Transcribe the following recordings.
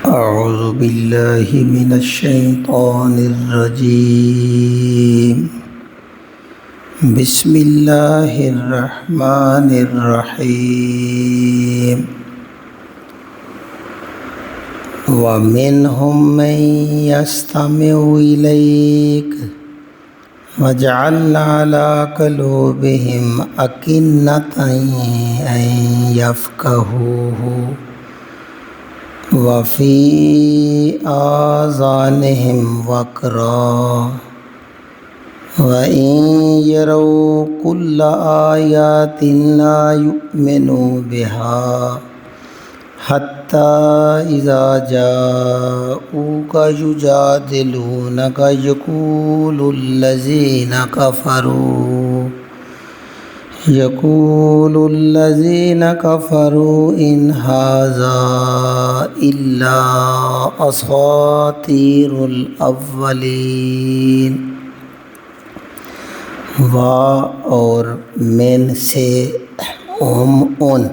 أعوذ بالله من الشيطان الرجيم. بسم الله الرحمن الرحيم. ومنهم من يستمع إليك وجعلنا على قلوبهم أكنة أن يفقهوه وفي آذانهم وقرا وإن يروا كل آيات لا يؤمنوا بها حتى إذا جاءوك يجادلونك يقول الذين كفروا إن هذا إلا أساطير الأولين. اور من سے ان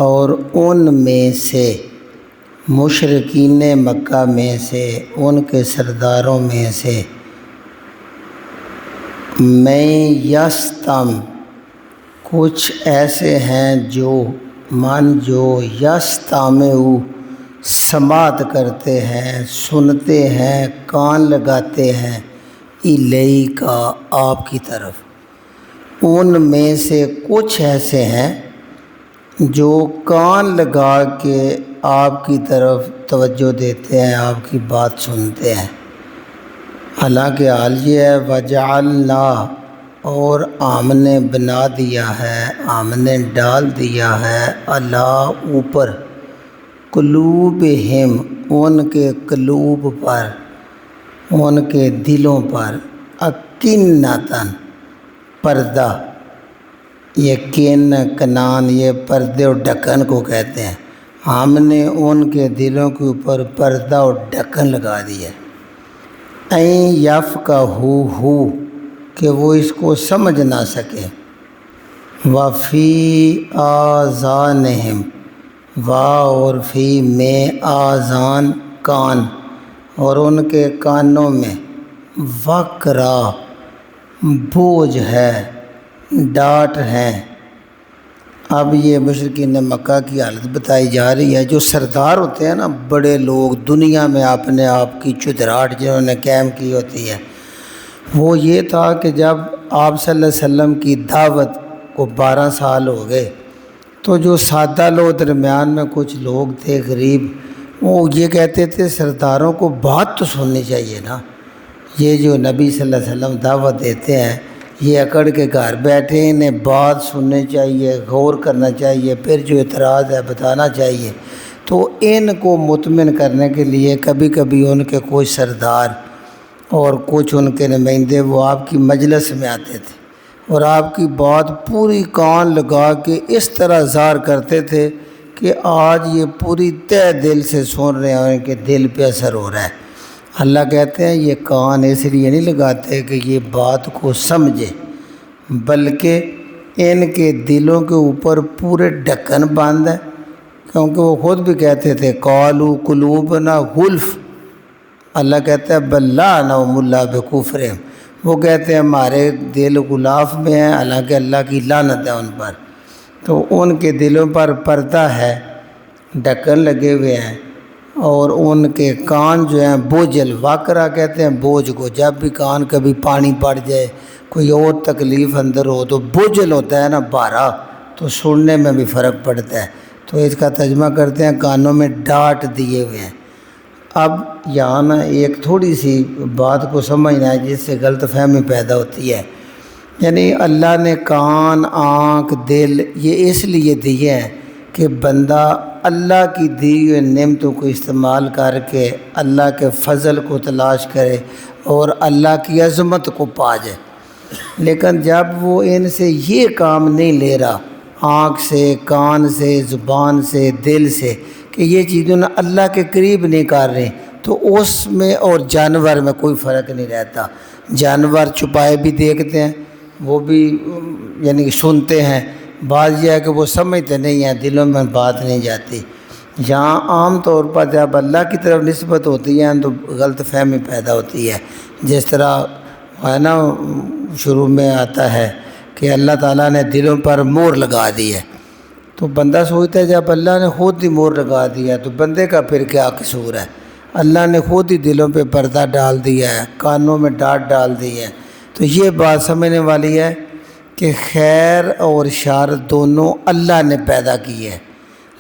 اور ان میں سے مشرکین مکہ میں سے ان کے سرداروں میں سے میں یستم کچھ ایسے ہیں جو یستمعو سماعت کرتے ہیں، سنتے ہیں، کان لگاتے ہیں، الیکا آپ کی طرف. ان میں سے کچھ ایسے ہیں جو کان لگا کے آپ کی طرف توجہ دیتے ہیں، آپ کی بات سنتے ہیں. حالانکہ حال یہ ہے وجعلنا، اور ہم نے بنا دیا ہے، ہم نے ڈال دیا ہے، اللہ اوپر، قلوبہم ان کے قلوب پر، ان کے دلوں پر، اکنتن پردہ. یہ کنان یہ پردے اور ڈھکن کو کہتے ہیں. ہم نے ان کے دلوں کے اوپر پردہ اور ڈھکن لگا دیا ہے. این یفقہوہ کہ وہ اس کو سمجھ نہ سکے. وفی آذانہم اور فی میں آذان کان، اور ان کے کانوں میں وقرا بوجھ ہے، ڈانٹ ہے. اب یہ مشرکین مکہ کی حالت بتائی جا رہی ہے. جو سردار ہوتے ہیں نا، بڑے لوگ دنیا میں اپنے آپ کی چدراہٹ جنہوں نے قائم کی ہوتی ہے، وہ یہ تھا کہ جب آپ صلی اللہ علیہ وسلم کی دعوت کو 12 سال ہو گئے تو جو سادہ لوگ درمیان میں کچھ لوگ تھے غریب، وہ یہ کہتے تھے سرداروں کو بات تو سننی چاہیے نا. یہ جو نبی صلی اللہ علیہ وسلم دعوت دیتے ہیں، یہ اکڑ کے گھر بیٹھے، انہیں بات سننی چاہیے، غور کرنا چاہیے، پھر جو اعتراض ہے بتانا چاہیے. تو ان کو مطمئن کرنے کے لیے کبھی کبھی ان کے کوئی سردار اور کچھ ان کے نمائندے وہ آپ کی مجلس میں آتے تھے اور آپ کی بات پوری کان لگا کے اس طرح ظاہر کرتے تھے کہ آج یہ پوری تہ دل سے سن رہے ہیں اور ان کے دل پہ اثر ہو رہا ہے. اللہ کہتے ہیں یہ کان اس لیے نہیں لگاتے کہ یہ بات کو سمجھے، بلکہ ان کے دلوں کے اوپر پورے ڈھکن بند ہے. کیونکہ وہ خود بھی کہتے تھے قالوا قلوبنا غلف. اللہ کہتا ہے بل لعنہم اللہ بکفرہم، وہ کہتے ہیں ہمارے دل غلاف میں ہیں، حالانکہ اللہ کی لعنت ہے ان پر. تو ان کے دلوں پر پردہ ہے، ڈھکن لگے ہوئے ہیں، اور ان کے کان جو ہیں بوجھل، واقرہ کہتے ہیں بوجھ کو. جب بھی کان کبھی پانی پڑ جائے، کوئی اور تکلیف اندر ہو تو بوجھل ہوتا ہے نا، بھارا، تو سننے میں بھی فرق پڑتا ہے. تو اس کا ترجمہ کرتے ہیں کانوں میں ڈانٹ دیے ہوئے ہیں. اب یہاں نا ایک تھوڑی سی بات کو سمجھنا ہے جس سے غلط فہمی پیدا ہوتی ہے. یعنی اللہ نے کان، آنکھ، دل یہ اس لیے دیے ہیں کہ بندہ اللہ کی دی ہوئی نعمتوں کو استعمال کر کے اللہ کے فضل کو تلاش کرے اور اللہ کی عظمت کو پا جائے. لیکن جب وہ ان سے یہ کام نہیں لے رہا، آنکھ سے، کان سے، زبان سے، دل سے، کہ یہ چیزوں نے اللہ کے قریب نہیں کر رہے، تو اس میں اور جانور میں کوئی فرق نہیں رہتا. جانور چھپائے بھی دیکھتے ہیں، وہ بھی یعنی سنتے ہیں. بعض یہ ہے کہ وہ سمجھتے نہیں ہیں، دلوں میں بات نہیں جاتی. یہاں عام طور پر جب اللہ کی طرف نسبت ہوتی ہے تو غلط فہمی پیدا ہوتی ہے، جس طرح ہے نا شروع میں آتا ہے کہ اللہ تعالیٰ نے دلوں پر مہر لگا دی ہے، تو بندہ سوچتا ہے جب اللہ نے خود ہی مہر لگا دیا تو بندے کا پھر کیا قصور ہے؟ اللہ نے خود ہی دلوں پہ پردہ ڈال دیا ہے، کانوں میں ڈانٹ ڈال دی ہے۔ تو یہ بات سمجھنے والی ہے کہ خیر اور شر دونوں اللہ نے پیدا کی ہے،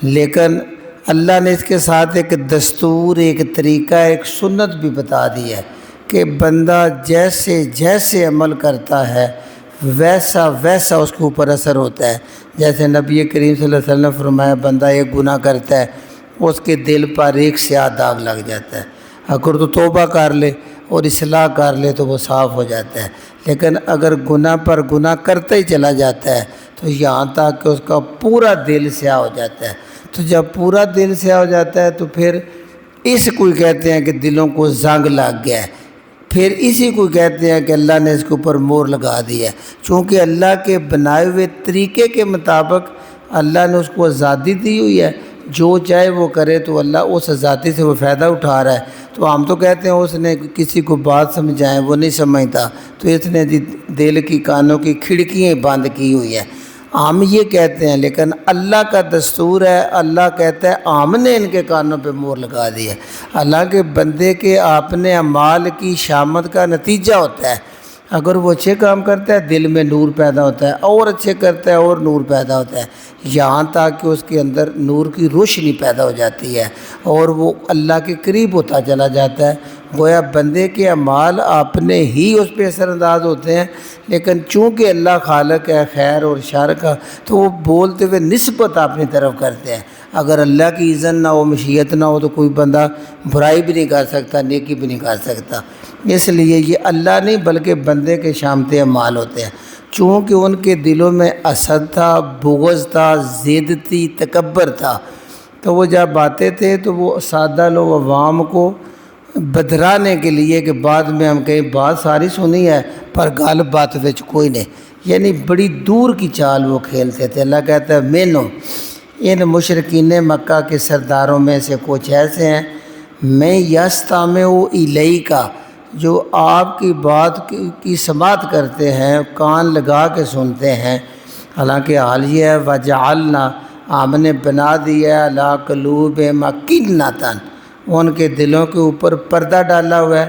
لیکن اللہ نے اس کے ساتھ ایک دستور، ایک طریقہ، ایک سنت بھی بتا دی ہے کہ بندہ جیسے جیسے عمل کرتا ہے ویسا ویسا اس کے اوپر اثر ہوتا ہے۔ جیسے نبی کریم صلی اللہ علیہ وسلم نے فرمایا بندہ ایک گناہ کرتا ہے اس کے دل پر ایک سیاہ داغ لگ جاتا ہے، اگر تو توبہ کر لے اور اصلاح کر لے تو وہ صاف ہو جاتا ہے، لیکن اگر گناہ پر گناہ کرتا ہی چلا جاتا ہے تو یہاں تک کہ اس کا پورا دل سیاہ ہو جاتا ہے۔ تو جب پورا دل سیاہ ہو جاتا ہے تو پھر اس کو کہتے ہیں کہ دلوں کو زنگ لگ گیا ہے، پھر اسی کو کہتے ہیں کہ اللہ نے اس کے اوپر مہر لگا دی ہے۔ چونکہ اللہ کے بنائے ہوئے طریقے کے مطابق اللہ نے اس کو آزادی دی ہوئی ہے، جو چاہے وہ کرے، تو اللہ اس آزادی سے وہ فائدہ اٹھا رہا ہے۔ تو ہم تو کہتے ہیں اس نے کسی کو بات سمجھائیں وہ نہیں سمجھتا تو اس نے دل کی کانوں کی کھڑکیاں بند کی ہوئی ہیں، ہم یہ کہتے ہیں، لیکن اللہ کا دستور ہے، اللہ کہتا ہے ہم نے ان کے کانوں پہ مہر لگا دی ہے۔ اللہ کے بندے کے اپنے اعمال کی شامت کا نتیجہ ہوتا ہے، اگر وہ اچھے کام کرتا ہے دل میں نور پیدا ہوتا ہے، اور اچھے کرتا ہے اور نور پیدا ہوتا ہے، یہاں تک کہ اس کے اندر نور کی روشنی پیدا ہو جاتی ہے اور وہ اللہ کے قریب ہوتا چلا جاتا ہے۔ گویا بندے کے اعمال اپنے ہی اس پہ اثر انداز ہوتے ہیں، لیکن چونکہ اللہ خالق ہے خیر اور شر کا تو وہ بولتے ہوئے نسبت اپنی طرف کرتے ہیں۔ اگر اللہ کی اذن نہ ہو، مشیت نہ ہو تو کوئی بندہ برائی بھی نہیں کر سکتا، نیکی بھی نہیں کر سکتا۔ اس لیے یہ اللہ نہیں بلکہ بندے کے شامت اعمال ہوتے ہیں۔ چونکہ ان کے دلوں میں حسد تھا، بغض تھا، ضد تھی، تکبر تھا، تو وہ جب آتے تھے تو وہ سادہ لوگ عوام کو بدرانے کے لیے کہ بعد میں ہم کہیں بات ساری سنی ہے پر گل بات وچ کوئی نہیں، یعنی بڑی دور کی چال وہ کھیلتے تھے۔ اللہ کہتا ہے مینو ان مشرکین مکہ کے سرداروں میں سے کچھ ایسے ہیں میں یستمع الیک جو آپ کی بات کی سماعت کرتے ہیں، کان لگا کے سنتے ہیں، حالانکہ حال یہ ہے وجعلنا ہم نے بنا دیا علی قلوبہم اکنۃ ان کے دلوں کے اوپر پردہ ڈالا ہوا ہے،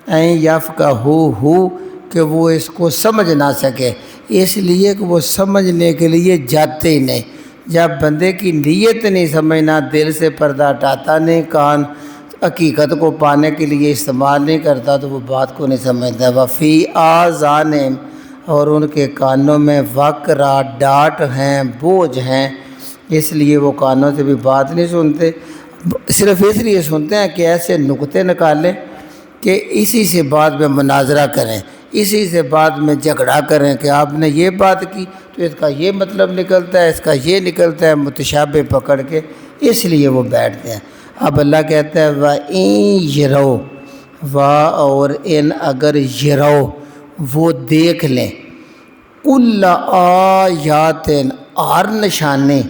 این یفقہوہ کہ وہ اس کو سمجھ نہ سکے، اس لیے کہ وہ سمجھنے کے لیے جاتے ہی نہیں۔ جب بندے کی نیت نہیں سمجھنا، دل سے پردہ ہٹاتا نہیں، کان حقیقت کو پانے کے لیے استعمال نہیں کرتا تو وہ بات کو نہیں سمجھتا۔ وفی آذانہم اور ان کے کانوں میں وقرا ڈانٹ ہیں، بوجھ ہیں، اس لیے وہ کانوں سے بھی بات نہیں سنتے، صرف اس لیے سنتے ہیں کہ ایسے نکتے نکالیں کہ اسی سے بعد میں مناظرہ کریں، اسی سے بعد میں جھگڑا کریں کہ آپ نے یہ بات کی تو اس کا یہ مطلب نکلتا ہے، اس کا یہ نکلتا ہے، متشابہ پکڑ کے، اس لیے وہ بیٹھتے ہیں۔ اب اللہ کہتا ہے وَإِن يَرَوْا اور ان اگر یرو وہ دیکھ لیں کل آیات ہر نشانی،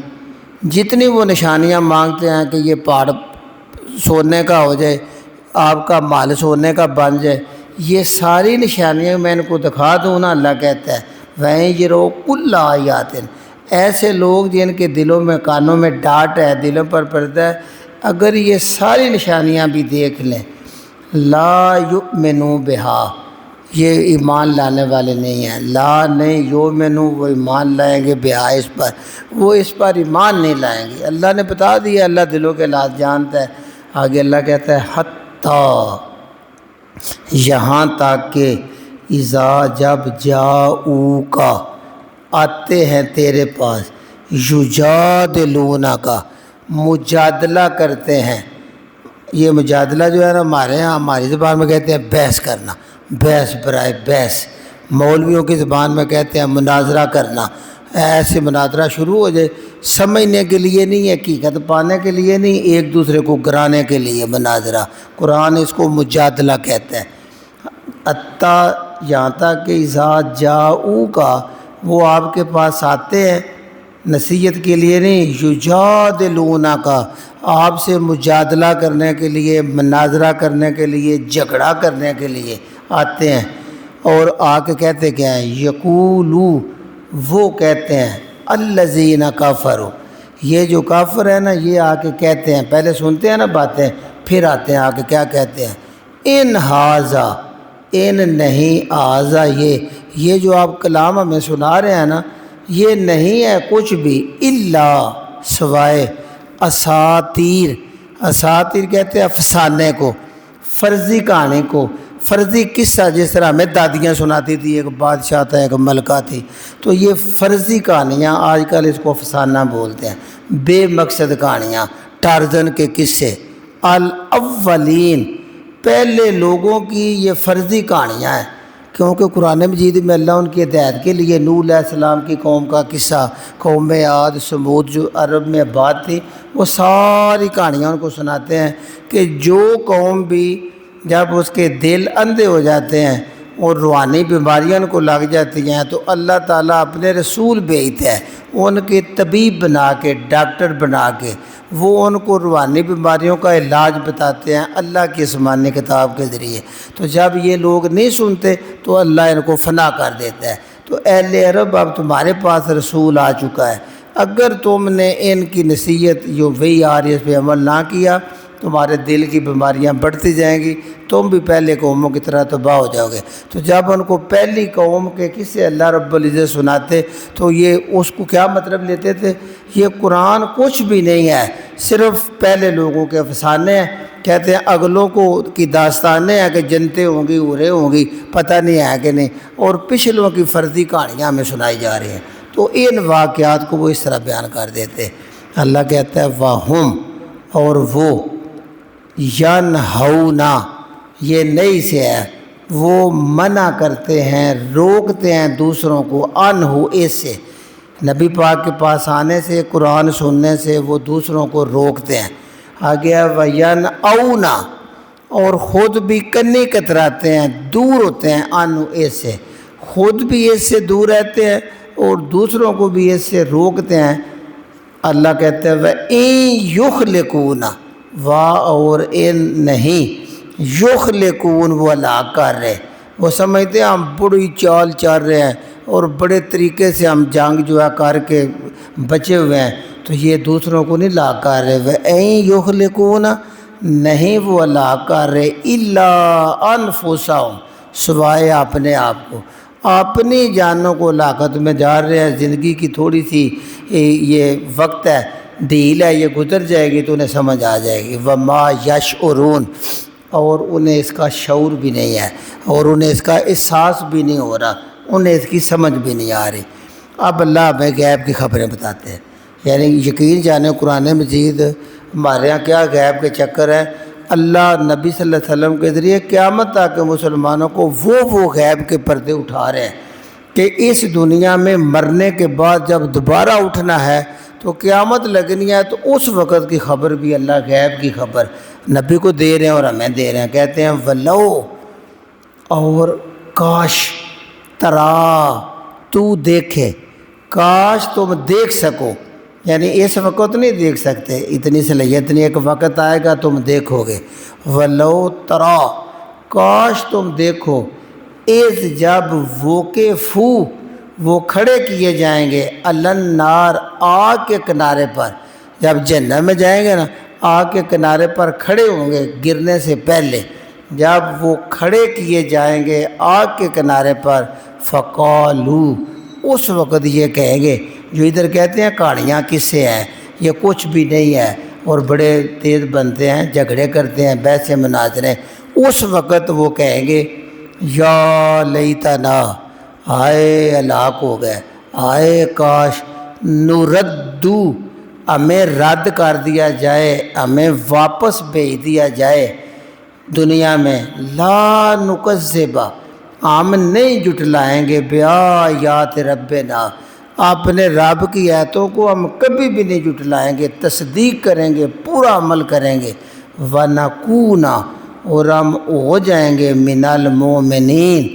جتنی وہ نشانیاں مانگتے ہیں کہ یہ پہاڑ سونے کا ہو جائے، آپ کا مال سونے کا بن جائے، یہ ساری نشانیاں میں ان کو دکھا دوں نا، اللہ کہتا ہے وہیں یرو کل آیات، ایسے لوگ جن کے دلوں میں کانوں میں ڈانٹ ہے، دلوں پر پردہ ہے، اگر یہ ساری نشانیاں بھی دیکھ لیں لا یؤمنوا بہا یہ ایمان لانے والے نہیں ہیں، لا نہیں یؤمنوا وہ ایمان لائیں گے بہا اس پر، وہ اس پر ایمان نہیں لائیں گے۔ اللہ نے بتا دیا، اللہ دلوں کے حالات جانتا ہے۔ آگے اللہ کہتا ہے حتیٰ یہاں تک کہ اذا جب جاؤک آتے ہیں تیرے پاس، یجادلونک مجادلہ کرتے ہیں۔ یہ مجادلہ جو ہے نا ہمارے ہاں ہماری زبان میں کہتے ہیں بحث کرنا، بحث برائے بحث، مولویوں کی زبان میں کہتے ہیں مناظرہ کرنا۔ ایسے مناظرہ شروع ہو جائے، سمجھنے کے لیے نہیں، حقیقت پانے کے لیے نہیں، ایک دوسرے کو گرانے کے لیے مناظرہ، قرآن اس کو مجادلہ کہتا ہے۔ حتیٰ یہاں تک کہ اذا جاؤک وہ آپ کے پاس آتے ہیں، نصیحت کے لیے نہیں، یجادلونک آپ سے مجادلہ کرنے کے لیے، مناظرہ کرنے کے لیے، جھگڑا کرنے کے لیے آتے ہیں۔ اور آ کے کہتے کیا ہیں؟ یقولو وہ کہتے ہیں الذین کفروا، یہ جو کافر ہے نا یہ آ کے کہتے ہیں، پہلے سنتے ہیں نا باتیں پھر آتے ہیں آ کے کیا کہتے ہیں؟ ان ھذا، ان نہیں، ھذا یہ جو آپ کلام ہمیں سنا رہے ہیں نا یہ نہیں ہے کچھ بھی، الا سوائے اساطیر، اساطیر کہتے ہیں افسانے کو، فرضی کہانی کو، فرضی قصہ، جس طرح ہمیں دادیاں سناتی تھی، ایک بادشاہ تھا ایک ملکہ تھی، تو یہ فرضی کہانیاں آج کل اس کو افسانہ بولتے ہیں، بے مقصد کہانیاں، ٹارزن کے قصے، الاولین پہلے لوگوں کی یہ فرضی کہانیاں ہیں، کیونکہ قرآن مجید میں اللہ ان کی ہدایت کے لیے نوح علیہ السلام کی قوم کا قصہ، قوم عاد سمود جو عرب میں آباد تھی، وہ ساری کہانیاں ان کو سناتے ہیں کہ جو قوم بھی جب اس کے دل اندھے ہو جاتے ہیں اور روحانی بیماریاں ان کو لگ جاتی ہیں تو اللہ تعالیٰ اپنے رسول بھیجتا ہے، ان کے طبیب بنا کے، ڈاکٹر بنا کے، وہ ان کو روحانی بیماریوں کا علاج بتاتے ہیں اللہ کی آسمانی کتاب کے ذریعے۔ تو جب یہ لوگ نہیں سنتے تو اللہ ان کو فنا کر دیتا ہے۔ تو اہل عرب اب تمہارے پاس رسول آ چکا ہے، اگر تم نے ان کی نصیحت جو وہی آ رہی ہے اس پہ عمل نہ کیا تمہارے دل کی بیماریاں بڑھتی جائیں گی، تم بھی پہلے قوموں کی طرح تباہ ہو جاؤ گے۔ تو جب ان کو پہلی قوم کے قصے اللہ رب العزت سناتے تو یہ اس کو کیا مطلب لیتے تھے؟ یہ قرآن کچھ بھی نہیں ہے، صرف پہلے لوگوں کے افسانے ہیں، کہتے ہیں اگلوں کو کی داستانیں ہیں کہ جنتیں ہوں گی، اوریں ہوں گی، پتہ نہیں ہے کہ نہیں، اور پچھلوں کی فرضی کہانیاں ہمیں سنائی جا رہی ہیں۔ تو ان واقعات کو وہ اس طرح بیان کر دیتے۔ اللہ کہتا ہے وَهُمْ، اور وہ ینہونا، یہ نئی سے ہے، وہ منع کرتے ہیں، روکتے ہیں دوسروں کو، انہو اس سے، نبی پاک کے پاس آنے سے، قرآن سننے سے وہ دوسروں کو روکتے ہیں۔ آگے وَيَنْأَوْنَا، اور خود بھی کنی کتراتے ہیں، دور ہوتے ہیں، انہو اس سے، خود بھی اس سے دور رہتے ہیں اور دوسروں کو بھی اس سے روکتے ہیں۔ اللہ کہتے ہیں وَإِن يُخْلِقُونَ، اور ان نہیں، یخلقون وہ ہلاک کر رہے، وہ سمجھتے ہیں ہم بڑی چال چل رہے ہیں اور بڑے طریقے سے ہم جنگ جو ہے کر کے بچے ہوئے ہیں، تو یہ دوسروں کو نہیں ہلاک کر رہے۔ وَإِن يُخْلِقُونَ، نہیں وہ ہلاک کر رہے، إِلَّا أَنفُسَهُمْ، سوائے اپنے آپ کو، اپنی جانوں کو ہلاکت میں جا رہے ہیں۔ زندگی کی تھوڑی سی یہ وقت ہے، ڈھیل ہے، یہ گزر جائے گی تو انہیں سمجھ آ جائے گی۔ وَمَا يَشْعُرُونَ، اور انہیں اس کا شعور بھی نہیں ہے اور انہیں اس کا احساس بھی نہیں ہو رہا، انہیں اس کی سمجھ بھی نہیں آ رہی۔ اب اللہ ہمیں غیب کی خبریں بتاتے ہیں، یعنی یقین جانے قرآن مجید ہمارے یہاں کیا غیب کے چکر ہے، اللہ نبی صلی اللہ علیہ وسلم کے ذریعے قیامت تک کے مسلمانوں کو وہ غیب کے پردے اٹھا رہے ہیں کہ اس دنیا میں مرنے کے بعد جب دوبارہ اٹھنا ہے تو قیامت لگنی ہے، تو اس وقت کی خبر بھی اللہ غیب کی خبر نبی کو دے رہے ہیں اور ہمیں دے رہے ہیں۔ کہتے ہیں ولو، اور کاش، ترا، تو دیکھے، کاش تم دیکھ سکو، یعنی اس وقت نہیں دیکھ سکتے، اتنی صلاحیت نہیں، ایک وقت آئے گا تم دیکھو گے۔ ولو ترا، کاش تم دیکھو، اس جب وقفو، وہ کھڑے کیے جائیں گے، النار، آگ کے کنارے پر، جب جہنم میں جائیں گے نا آگ کے کنارے پر کھڑے ہوں گے گرنے سے پہلے، جب وہ کھڑے کیے جائیں گے آگ کے کنارے پر، فقالو، اس وقت یہ کہیں گے، جو ادھر کہتے ہیں کہانیاں کس سے ہیں، یہ کچھ بھی نہیں ہے، اور بڑے تیز بنتے ہیں، جھگڑے کرتے ہیں، بحثیں مناظرے، اس وقت وہ کہیں گے یا لیتنا، آئے ہلاک ہو گئے، آئے کاش، نردو، ہمیں رد کر دیا جائے، ہمیں واپس بھیج دیا جائے دنیا میں، لا نکذب، ہم نہیں جھٹلائیں گے، بآیات ربنا، اپنے رب کی آیتوں کو ہم کبھی بھی نہیں جھٹلائیں گے، تصدیق کریں گے، پورا عمل کریں گے، ونکون، اور ہم ہو جائیں گے من المؤمنین،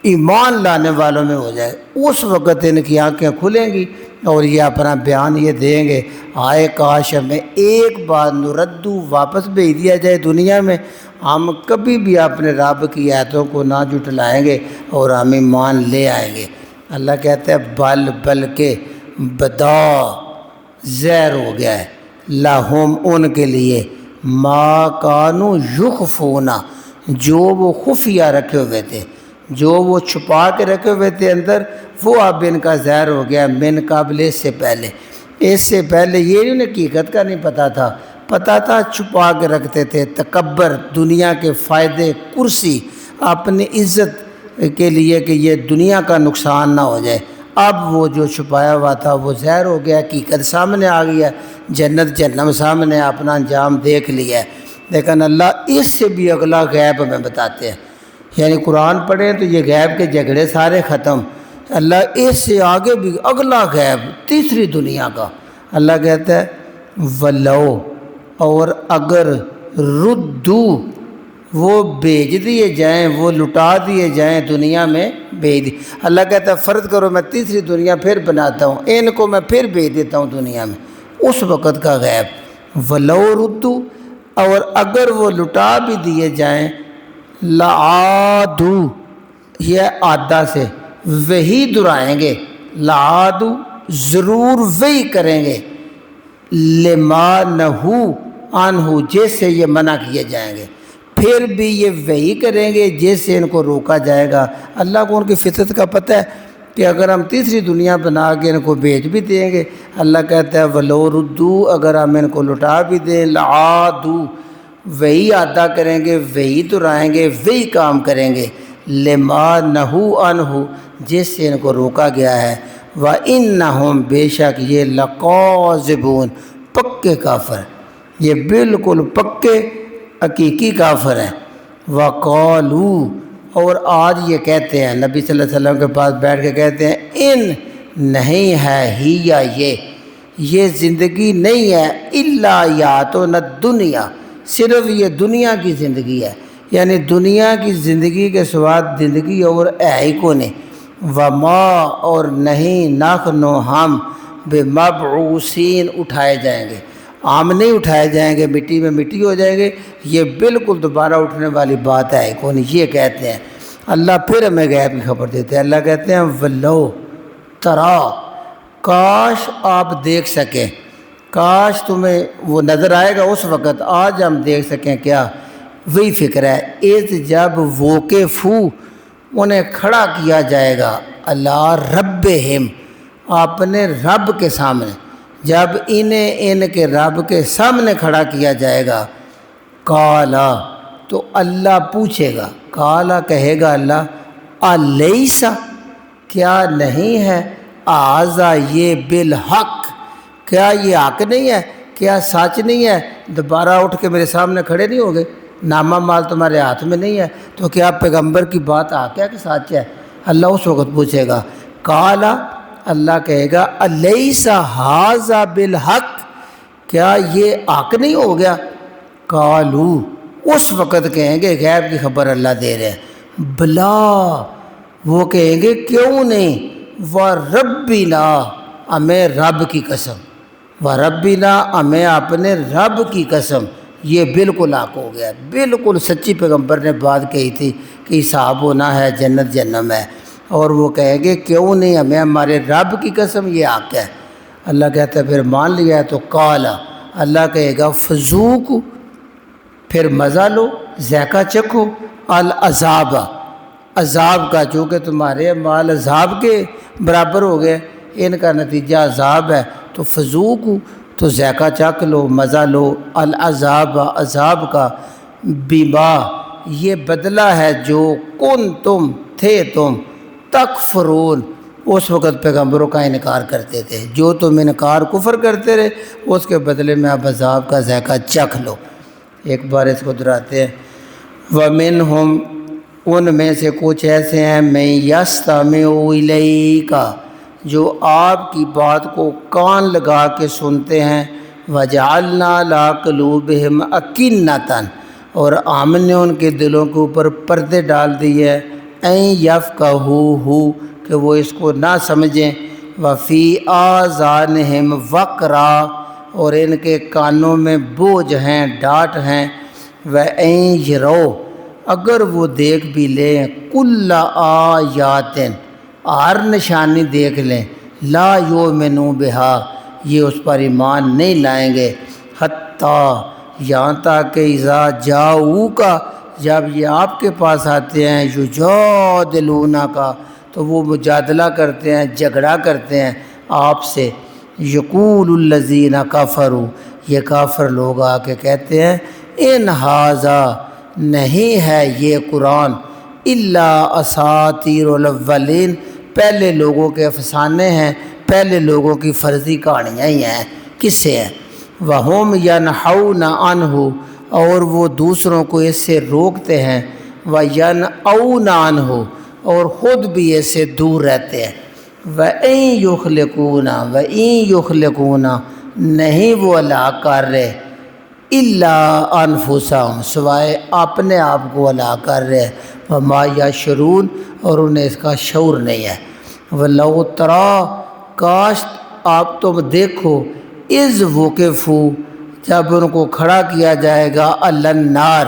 ایمان لانے والوں میں ہو جائے۔ اس وقت ان کی آنکھیں کھلیں گی اور یہ اپنا بیان یہ دیں گے، آئے کاش ہمیں ایک بار نردو واپس بھیج دیا جائے دنیا میں، ہم کبھی بھی اپنے رب کی آیتوں کو نہ جھٹلائیں گے اور ہم ایمان لے آئیں گے۔ اللہ کہتا ہے بلکہ بدا زہر ہو گیا ہے، لہم ان کے لیے، ما کانوا یخفون جو وہ خفیہ رکھے ہوئے تھے، جو وہ چھپا کے رکھے ہوئے تھے اندر، وہ اب ان کا زہر ہو گیا من قبل، اس سے پہلے یہ انہیں حقیقت کا نہیں پتہ تھا چھپا کے رکھتے تھے، تکبر، دنیا کے فائدے، کرسی، اپنی عزت کے لیے کہ یہ دنیا کا نقصان نہ ہو جائے۔ اب وہ جو چھپایا ہوا تھا وہ زہر ہو گیا، حقیقت سامنے آ گیا، جنت جہنم سامنے، اپنا انجام دیکھ لیا ہے۔ لیکن اللہ اس سے بھی اگلا غیب ہمیں بتاتے ہیں، یعنی قرآن پڑھیں تو یہ غیب کے جھگڑے سارے ختم۔ اللہ اس سے آگے بھی اگلا غیب تیسری دنیا کا، اللہ کہتا ہے ولو، اور اگر ردو، وہ بھیج دیے جائیں، وہ لٹا دیے جائیں دنیا میں، اللہ کہتا ہے فرض کرو میں تیسری دنیا پھر بناتا ہوں، ان کو میں پھر بھیج دیتا ہوں دنیا میں، اس وقت کا غیب ولو ردو، اور اگر وہ لٹا بھی دیے جائیں، لعادو، یہ عادہ سے وہی دہرائیں گے، لعادو ضرور وہی کریں گے، لما نہو عنہ، جس سے یہ منع کیے جائیں گے، پھر بھی یہ وہی کریں گے جس سے ان کو روکا جائے گا۔ اللہ کو ان کی فطرت کا پتہ ہے کہ اگر ہم تیسری دنیا بنا کے ان کو بھیج بھی دیں گے، اللہ کہتا ہے ولو ردو، اگر ہم ان کو لٹا بھی دیں، لعادو، وہی ادا کریں گے، وہی دہرائیں گے، وہی کام کریں گے، لما نہو عنہ، جس سے ان کو روکا گیا ہے، وَإِنَّهُمْ، بے شک یہ لَقَاذِبُونَ، پکے کافر، یہ بالکل پکے حقیقی کافر ہیں۔ وَقَالُوا، اور آج یہ کہتے ہیں، نبی صلی اللہ علیہ وسلم کے پاس بیٹھ کے کہتے ہیں، ان نہیں ہے ہی یا یہ زندگی نہیں ہے، الا یاتنا الدنیا، صرف یہ دنیا کی زندگی ہے، یعنی دنیا کی زندگی کے سوا زندگی اور ہے ہی کو نہیں، وما، اور نہیں، نحن، ہم، بمبعوثین، اٹھائے جائیں گے، ہم نہیں اٹھائے جائیں گے، مٹی میں مٹی ہو جائیں گے، یہ بالکل دوبارہ اٹھنے والی بات ہے کون، یہ کہتے ہیں۔ اللہ پھر ہمیں غیب کی خبر دیتے ہیں، اللہ کہتے ہیں ولو ترا، کاش آپ دیکھ سکیں، کاش تمہیں وہ نظر آئے گا اس وقت، آج ہم دیکھ سکیں کیا، وہی فکر ہے، اذ، جب وقفو، انہیں کھڑا کیا جائے گا، اللہ ربہم، اپنے رب کے سامنے، جب انہیں ان کے رب کے سامنے کھڑا کیا جائے گا، کالا، تو اللہ پوچھے گا، کالا کہے گا اللہ، الیسا، کیا نہیں ہے، آذا، یہ بالحق، کیا یہ حق نہیں ہے، کیا سچ نہیں ہے، دوبارہ اٹھ کے میرے سامنے کھڑے نہیں ہوگے، نامہ مال تمہارے ہاتھ میں نہیں ہے، تو کیا پیغمبر کی بات حق ہے کہ سچ ہے، اللہ اس وقت پوچھے گا، کالا، اللہ کہے گا الیسا ھذا بالحق، کیا یہ حق نہیں ہو گیا، قالو، اس وقت کہیں گے، غیب کی خبر اللہ دے رہے ہیں، بلا، وہ کہیں گے کیوں نہیں، وَرَبِّنَا، ہمیں رب کی قسم، وَرَبِّنَا، ہمیں اپنے رب کی قسم، یہ بالکل حق ہو گیا، بالکل سچی پیغمبر نے بات کہی تھی کہ حساب ہونا ہے، جنت جہنم ہے، اور وہ کہیں گے کیوں نہیں، ہمیں ہمارے رب کی قسم یہ حق ہے۔ اللہ کہتا ہے پھر مان لیا ہے تو قالا، اللہ کہے گا فذوق، پھر مزہ لو، ذائقہ چکھو، العذاب، عذاب کا، چونکہ تمہارے اعمال عذاب کے برابر ہو گئے، ان کا نتیجہ عذاب ہے، تو فذوق، تو ذائقہ چکھ لو، مزہ لو، العذاب، عذاب کا، بما، یہ بدلہ ہے جو کن تم تھے تم، تکفرون، اس وقت پیغمبروں کا انکار کرتے تھے، جو تم انکار کفر کرتے رہے، اس کے بدلے میں اب عذاب کا ذائقہ چکھ لو۔ ایک بار اس کو دہراتے ہیں، وَمِنْهُمْ، ان میں سے کچھ ایسے ہیں، مَن يَسْتَمِعُ إِلَيْكَ، جو آپ کی بات کو کان لگا کے سنتے ہیں، وَجَعَلْنَا عَلَىٰ قُلُوبِهِمْ أَكِنَّةً، اور ہم نے ان کے دلوں کے اوپر پردے ڈال دیے، اَن يَفْقَهُوهُ، کہ وہ اس کو نہ سمجھیں، وفی آذانہم وقرا، اور ان کے کانوں میں بوجھ ہیں، ڈانٹ ہیں، وَإِن یروا، اگر وہ دیکھ بھی لیں، کل آیات، ہر نشانی دیکھ لیں، لا یؤمنوا بہا، یہ اس پر ایمان نہیں لائیں گے، حتیٰ، یہاں تک کہ اذا جاؤوک، جب یہ آپ کے پاس آتے ہیں، یجادلونک، تو وہ مجادلہ کرتے ہیں، جھگڑا کرتے ہیں آپ سے، یقول الذین کفروا، یہ کافر لوگ آ کے کہتے ہیں، ان ھذا، نہیں ہے یہ قرآن، الا اساطیر الاولین، پہلے لوگوں کے افسانے ہیں، پہلے لوگوں کی فرضی کہانیاں ہی ہیں، کس سے ہیں، وَهُمْ يَنْحَوْنَ عَنْهُ، اور وہ دوسروں کو اس سے روکتے ہیں، وَيَنْأَوْنَ عَنْهُ، اور خود بھی اس سے دور رہتے ہیں، وَإِن يُخْلِقُونَ، نہیں وہ ہلاک کر رہے، الا انفسہم، سوائے اپنے آپ کو ہلاک کر رہے، وما یشعرون، اور انہیں اس کا شعور نہیں ہے، وَلَوْ تَرَىٰ، کاش آپ تم دیکھو، اذ وقفوا، جب ان کو کھڑا کیا جائے گا، علی النار،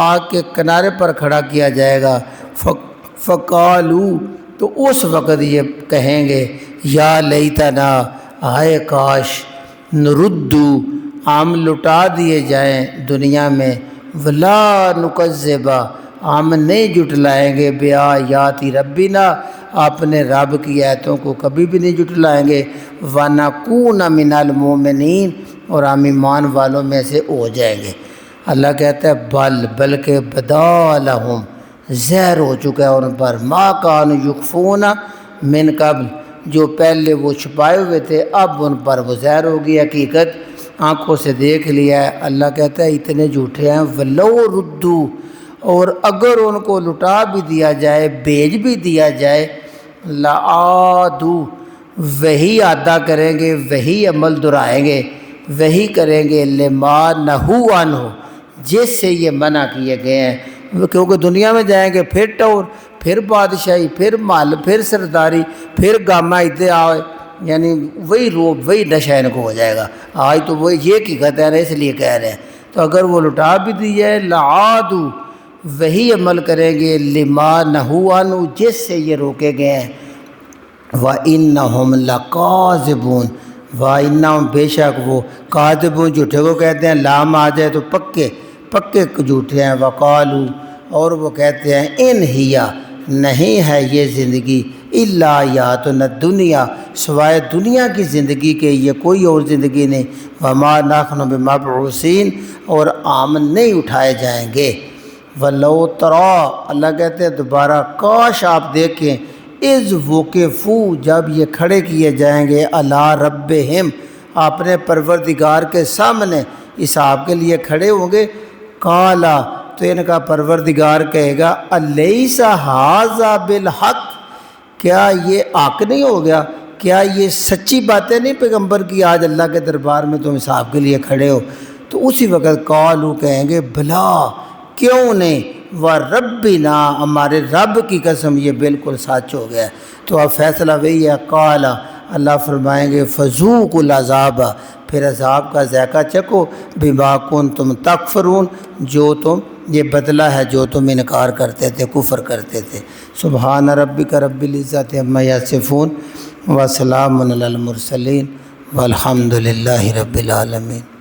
آگ کے کنارے پر کھڑا کیا جائے گا، فقالوا، تو اس وقت یہ کہیں گے، یا لیتنا، ہائے کاش، نردو، ہم لٹا دیے جائیں دنیا میں، ولا نکذب، ہم نہیں جھٹلائیں گے، بآیات ربنا، اپنے رب کی آیتوں کو کبھی بھی نہیں جھٹلائیں گے، ونکون من المؤمنین، اور ہم ایمان والوں میں سے ہو جائیں گے۔ اللہ کہتا ہے بلکہ بدا لہم، زہر ہو چکا ہے ان پر، ما کانوا یخفون من قبل، جو پہلے وہ چھپائے ہوئے تھے اب ان پر وہ زہر ہو گئی، حقیقت آنکھوں سے دیکھ لیا ہے۔ اللہ کہتا ہے اتنے جھوٹے ہیں، ولو ردو، اور اگر ان کو لٹا بھی دیا جائے، بھیج بھی دیا جائے، لعادو، وہی ادا کریں گے، وہی عمل دہرائیں گے، وہی کریں گے، لما نہوا عنہ، جس سے یہ منع کیے گئے ہیں، کیونکہ دنیا میں جائیں گے پھر ٹور، پھر بادشاہی، پھر مال، پھر سرداری، پھر گاما ادعا، یعنی وہی روب، وہی نشہ ان کو ہو جائے گا۔ آج تو وہ یہ حقیقت ہے نا، اس لیے کہہ رہے ہیں، تو اگر وہ لٹا بھی دی جائے، لعادو، وہی عمل کریں گے، لما نہوا عنہ، جس سے یہ روکے گئے ہیں، وَإِنَّهُمْ لَكَاذِبُونَ، وَإِنَّهُمْ، بے شک وہ، کاذبون، جھوٹے کو کہتے ہیں، لام آ جائے تو پکے پکے جھوٹے ہیں، وقالو، اور وہ کہتے ہیں، ان ہیا، نہیں ہے یہ زندگی، الا حیاتنا الدنیا، سوائے دنیا کی زندگی کے یہ کوئی اور زندگی نہیں، وما نحن بمبعوثین، اور ہم نہیں اٹھائے جائیں گے، ولو ترا، اللہ کہتے ہیں دوبارہ، کاش آپ دیکھیں، اذ وقفوا، جب یہ کھڑے کیے جائیں گے، علی ربہم، اپنے پروردگار کے سامنے حساب کے لیے کھڑے ہوں گے، قالا، تو ان کا پروردگار کہے گا، الیس ھذا بالحق، کیا یہ حق نہیں ہو گیا، کیا یہ سچی باتیں نہیں پیغمبر کی، آج اللہ کے دربار میں تم حساب کے لیے کھڑے ہو، تو اسی وقت قالو، کہیں گے، بلا، کیوں نہیں، وَرَبِّنَا، ہمارے رب کی قسم یہ بالکل سچ ہو گیا ہے۔ تو اب فیصلہ وہی ہے، قال، اللہ فرمائیں گے، فذوقوا العذاب، پھر عذاب کا ذائقہ چکھو، بما کنتم تکفرون، جو تم، یہ بدلہ ہے جو تم انکار کرتے تھے، کفر کرتے تھے۔ سبحان ربک رب العزت عما یصفون، وسلام علی المرسلین، والحمد للہ رب العالمین۔